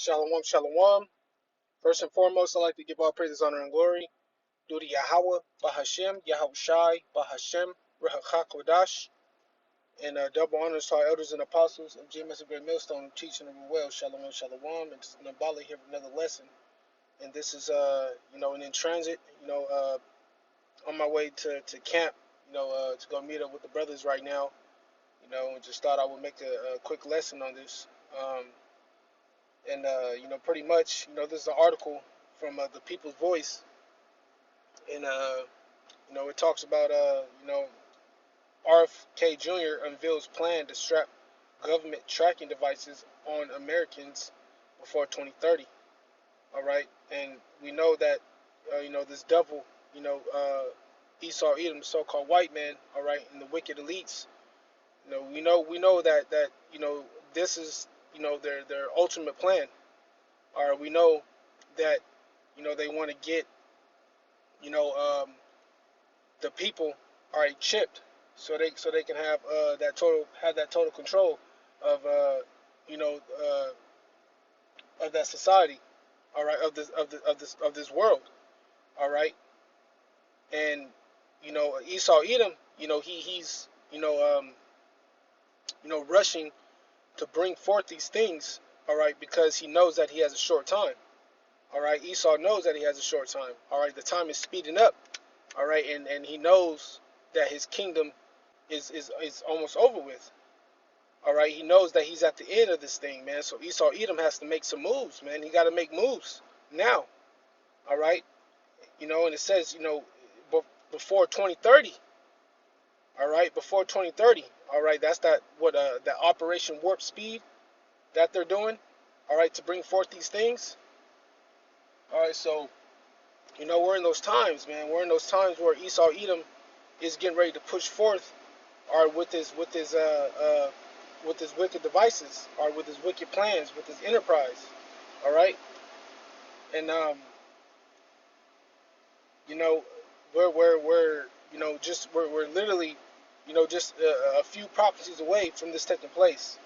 Shalom, shalom. First and foremost, I'd like to give all praises, honor, and glory due to Yahweh, Bahashem, Yahweh Shai, Bahashem, Rehachakodash, and double honors to our elders and apostles of GMS and Great Millstone, teaching them well. Shalom, shalom. It's Nabali here for another lesson. And this is, and in transit, on my way to camp, to go meet up with the brothers right now, and just thought I would make a quick lesson on this. Pretty much, this is an article from the People's Voice, and it talks about RFK Jr. unveils plan to strap government tracking devices on Americans before 2030. All right, and we know that this devil, Esau Edom, the so-called white man, all right, and the wicked elites. We know that this is their ultimate plan. All right, we know that they want to get the people, all right, chipped, so they can have that total control of of that society, all right, of this world, all right. And Esau Edom, he's rushing to bring forth these things, all right, because he knows that he has a short time. All right, Esau knows that he has a short time. All right, the time is speeding up. All right, and he knows that his kingdom is almost over with. All right, he knows that he's at the end of this thing, man. So Esau Edom has to make some moves, man. He got to make moves now. All right, and it says, before 2030. All right, before 2030. All right, that's that Operation Warp Speed that they're doing. All right, to bring forth these things. All right, so we're in those times, man. We're in those times where Esau Edom is getting ready to push forth, or with his wicked devices, or with his wicked plans, with his enterprise. All right, and we're literally, just a few prophecies away from this taking place.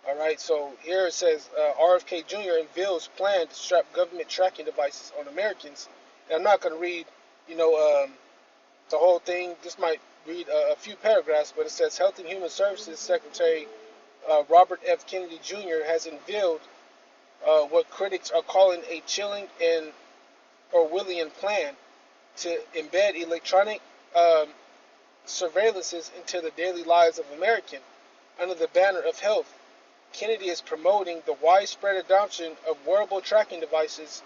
All right, so here it says RFK Jr. unveils plan to strap government tracking devices on Americans. And I'm not going to read, the whole thing. Just might read a few paragraphs, but it says Health and Human Services Secretary Robert F. Kennedy Jr. has unveiled what critics are calling a chilling and Orwellian plan to embed electronic surveillances into the daily lives of Americans under the banner of health. Kennedy is promoting the widespread adoption of wearable tracking devices,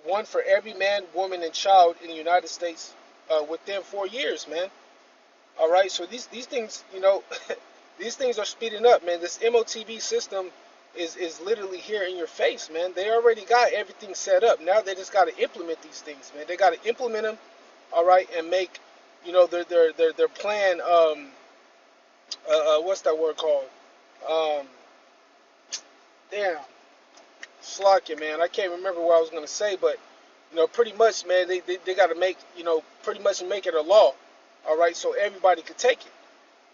one for every man, woman, and child in the United States within 4 years, man. All right, so these things, these things are speeding up, man. This MOTV system is literally here in your face, man. They already got everything set up. Now they just got to implement these things, man. They got to implement them, all right, and make, their plan. What's that word called? Damn, Slocky, man. I can't remember what I was gonna say, but pretty much, man, they got to make, pretty much make it a law, all right, so everybody could take it,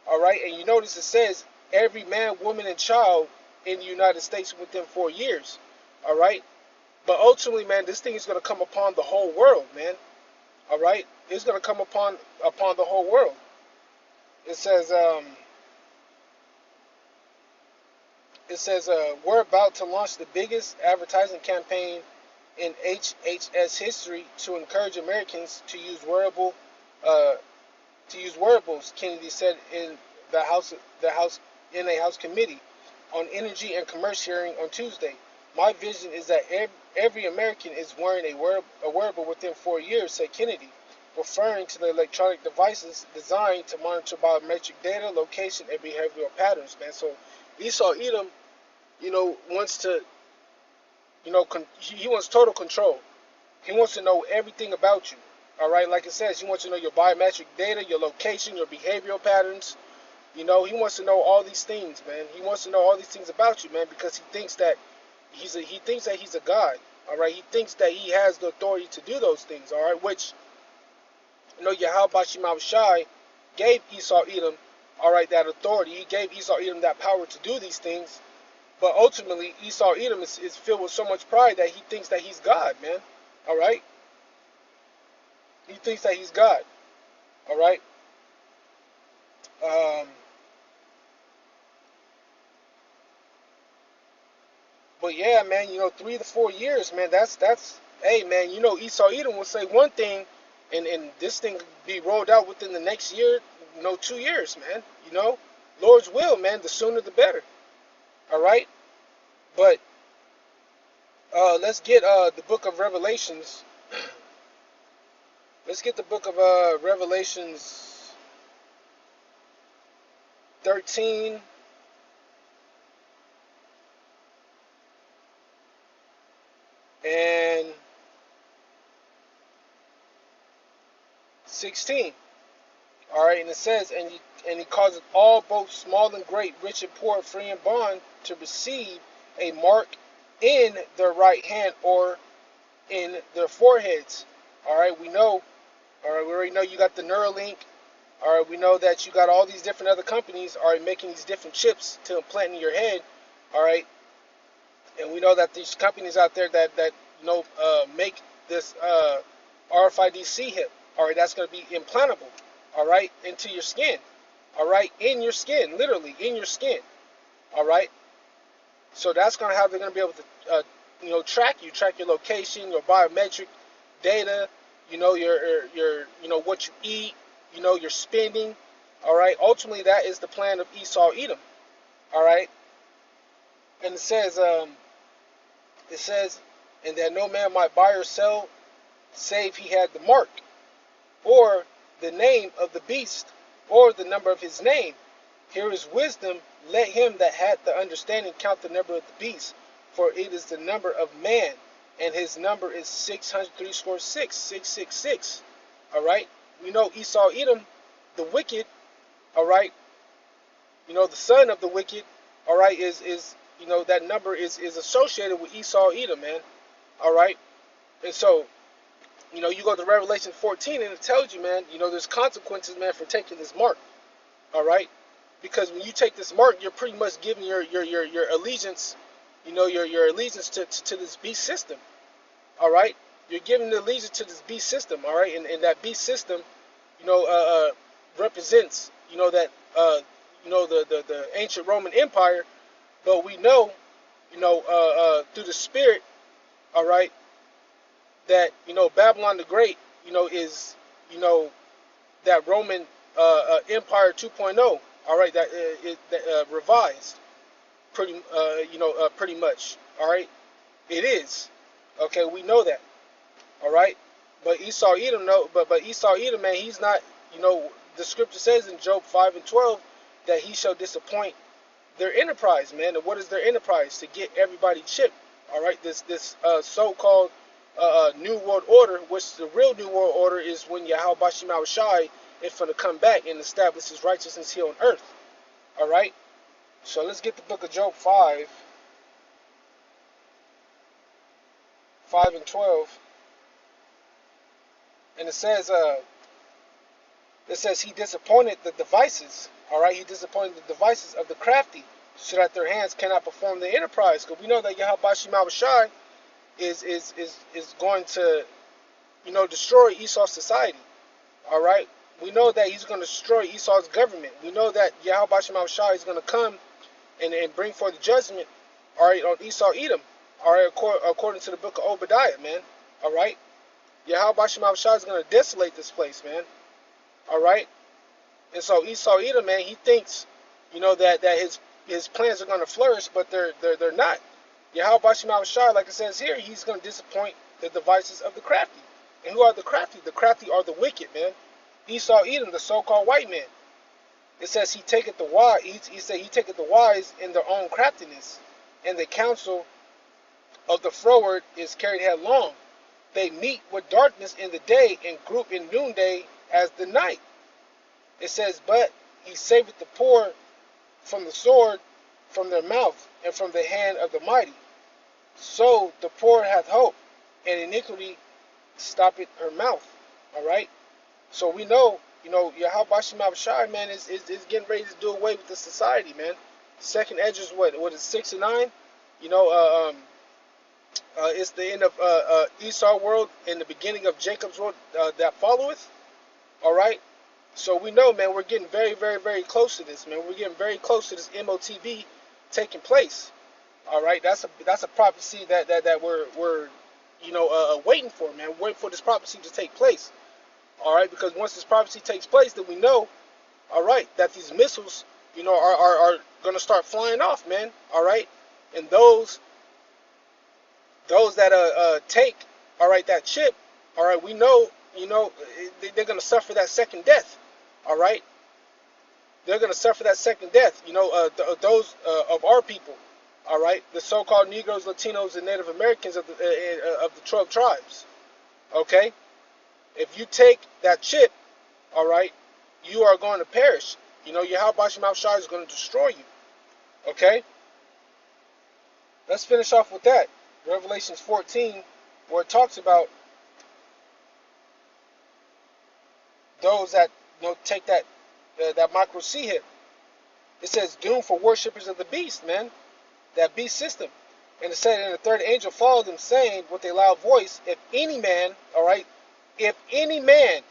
all right. And you notice it says every man, woman, and child in the United States within 4 years, all right. But ultimately, man, this thing is gonna come upon the whole world, man. All right, it's gonna come upon the whole world. It says we're about to launch the biggest advertising campaign in HHS history to encourage Americans to use wearables. Kennedy said in the House committee on energy and commerce hearing on Tuesday. My vision is that every American is wearing a wearable within 4 years, said Kennedy, referring to the electronic devices designed to monitor biometric data, location, and behavioral patterns, man. So Esau Edom, wants to, he wants total control. He wants to know everything about you. All right, like it says, he wants to know your biometric data, your location, your behavioral patterns. He wants to know all these things, man. He wants to know all these things about you, man, because he thinks that he's a god. All right, he thinks that he has the authority to do those things. All right, which Yahweh Shai gave Esau Edom, all right, that authority. He gave Esau Edom that power to do these things. But ultimately, Esau Edom is filled with so much pride that he thinks that he's God, man. All right? He thinks that he's God. All right? Um, but yeah, man, 3 to 4 years, man, hey, man, Esau Edom will say one thing, and this thing be rolled out within the next year, 2 years, man. Lord's will, man, the sooner the better. All right? But let's get the book of Revelations. Let's get the book of Revelations 13 and 16. All right, and it says, and he causeth all, both small and great, rich and poor, free and bond, to receive a mark in their right hand or in their foreheads. All right, we know. All right, we already know you got the Neuralink. All right, we know that you got all these different other companies are making these different chips to implant in your head. All right, and we know that these companies out there that make this RFID chip. All right, that's going to be implantable. All right, into your skin. All right, in your skin, literally in your skin. All right, so that's going to how they're going to be able to track your location, your biometric data. Your what you eat. Your spending. All right, ultimately that is the plan of Esau Edom. All right, and it says and that no man might buy or sell save he had the mark, or the name of the beast, or the number of his name. Here is wisdom. Let him that hath the understanding count the number of the beast, for it is the number of man, and his number is 666. All right. We know Esau Edom, the wicked. All right. The son of the wicked. All right. Is that number is associated with Esau Edom, man. All right. And so, you go to Revelation 14 and it tells you, man, there's consequences, man, for taking this mark. All right? Because when you take this mark, you're pretty much giving your allegiance, your allegiance to this beast system. All right? You're giving the allegiance to this beast system, all right? And that beast system, represents, that the ancient Roman Empire, but we know, through the spirit, all right, that Babylon the Great is that Roman Empire 2.0, all right, that revised pretty much, all right. It is okay. We know that, all right. But Esau Edom, but Esau Edom, man, he's not. The scripture says in Job 5:12 that he shall disappoint their enterprise, man. And what is their enterprise? To get everybody chipped, all right. This so-called New World Order, which the real New World Order is when Yahweh Bashim Shai is going to come back and establish his righteousness here on earth. All right. So let's get the book of Job 5:12, and it says he disappointed the devices. All right, he disappointed the devices of the crafty, so that their hands cannot perform the enterprise. Because we know that Yahweh Bashim Shai is going to destroy Esau's society. All right, we know that he's going to destroy Esau's government. We know that Yahweh Bashim Shai is going to come and bring forth the judgment, all right, on Esau Edom, all right, according to the book of Obadiah, man. All right, Yahweh Bashim Shai is going to desolate this place, man. All right, and so Esau Edom, man, he thinks that his plans are going to flourish, but they're not. Yahweh Bashim Shai, like it says here, he's going to disappoint the devices of the crafty. And who are the crafty? The crafty are the wicked, man. Esau Edom, the so-called white man. It says he taketh the wise. He said he taketh the wise in their own craftiness, and the counsel of the froward is carried headlong. They meet with darkness in the day, and group in noonday as the night. It says, but he saveth the poor from the sword, from their mouth, and from the hand of the mighty. So the poor hath hope, and iniquity stoppeth her mouth. All right. So we know, Yahweh Bashim Shai, man, is getting ready to do away with the society, man. Second Esdras, what is 6 and 9? You know, it's the end of Esau world and the beginning of Jacob's world that followeth. All right. So we know, man, we're getting very, very, very close to this, man. We're getting very close to this MOTB taking place. All right. That's a prophecy that we're waiting for, man. Waiting for this prophecy to take place. All right. Because once this prophecy takes place, then we know, all right, that these missiles, are going to start flying off, man. All right. And those that take, all right, that chip, all right, we know, they're going to suffer that second death. All right. They're going to suffer that second death. Those of our people. All right. The so-called Negroes, Latinos, and Native Americans of the 12 tribes. Okay. If you take that chip, all right, you are going to perish. Yahweh Shai Shai is going to destroy you. Okay. Let's finish off with that. Revelations 14, where it talks about those that take that micro C hit. It says doom for worshippers of the beast, man. That beast system. And it said, and the third angel followed them, saying with a loud voice, if any man, all right, if any man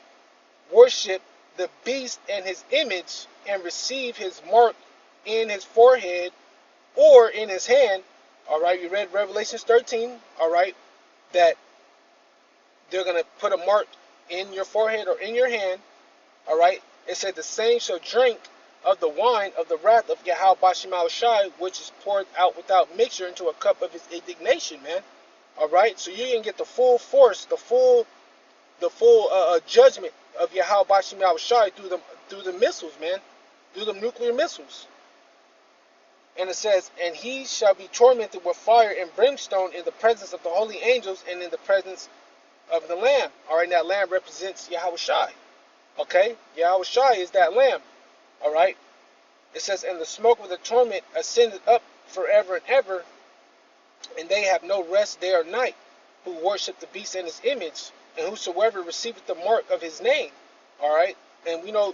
worship the beast and his image and receive his mark in his forehead or in his hand, all right, you read Revelations 13, all right, that they're going to put a mark in your forehead or in your hand, all right. It said the same shall drink of the wine of the wrath of Yahweh Shai Shai, which is poured out without mixture into a cup of his indignation, man. All right, so you can get the full force, the full judgment of Yahweh Shai Shai through the missiles, man, through the nuclear missiles. And it says, and he shall be tormented with fire and brimstone in the presence of the holy angels and in the presence of the Lamb. All right, that Lamb represents Yahweh Shai. Okay, Yahweh Shai is that Lamb. All right. It says, and the smoke of the torment ascended up forever and ever, and they have no rest day or night, who worship the beast and his image, and whosoever receiveth the mark of his name. All right, and we know,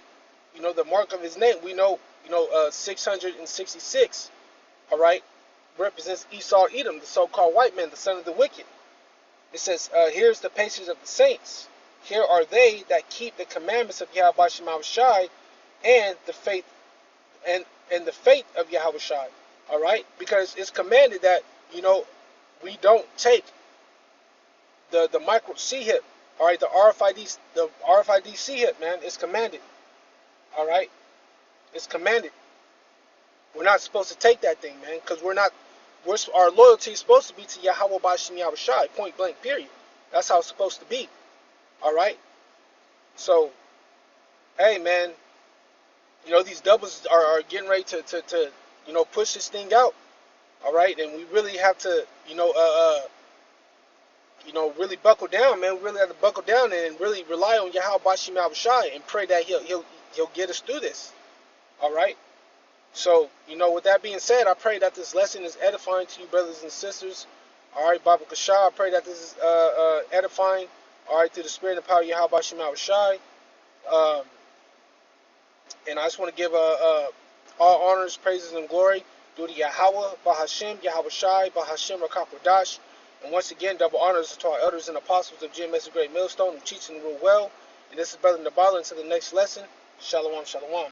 the mark of his name. We know, 666. All right, represents Esau, Edom, the so-called white man, the son of the wicked. It says, here's the patience of the saints. Here are they that keep the commandments of Yahweh Shai and the faith and the faith of Yahweh Shai. All right, because it's commanded that we don't take the micro C hip. All right, the RFID C hip, man. It's commanded. All right, it's commanded. We're not supposed to take that thing, man, because our loyalty is supposed to be to Yahweh Bashim Yahweh Shai, point blank, period. That's how it's supposed to be. All right. So, hey, man, these doubles are getting ready to push this thing out. All right, and we really have to, really buckle down, man. We really have to buckle down and really rely on Yahweh Bashim Yahweh Shai and pray that he'll get us through this. All right. So, with that being said, I pray that this lesson is edifying to you, brothers and sisters. All right, Baba Kasha, I pray that this is edifying, all right, through the spirit and power of Yahweh Shai Shai. And I just want to give all honors, praises, and glory due to Yahweh, Bahashim, Yahweh Shai, Bahashim, Rakakodash. And once again, double honors to our elders and apostles of GMS Great Millstone who teach and rule well. And this is Brother Nabala. Until the next lesson, Shalom, Shalom.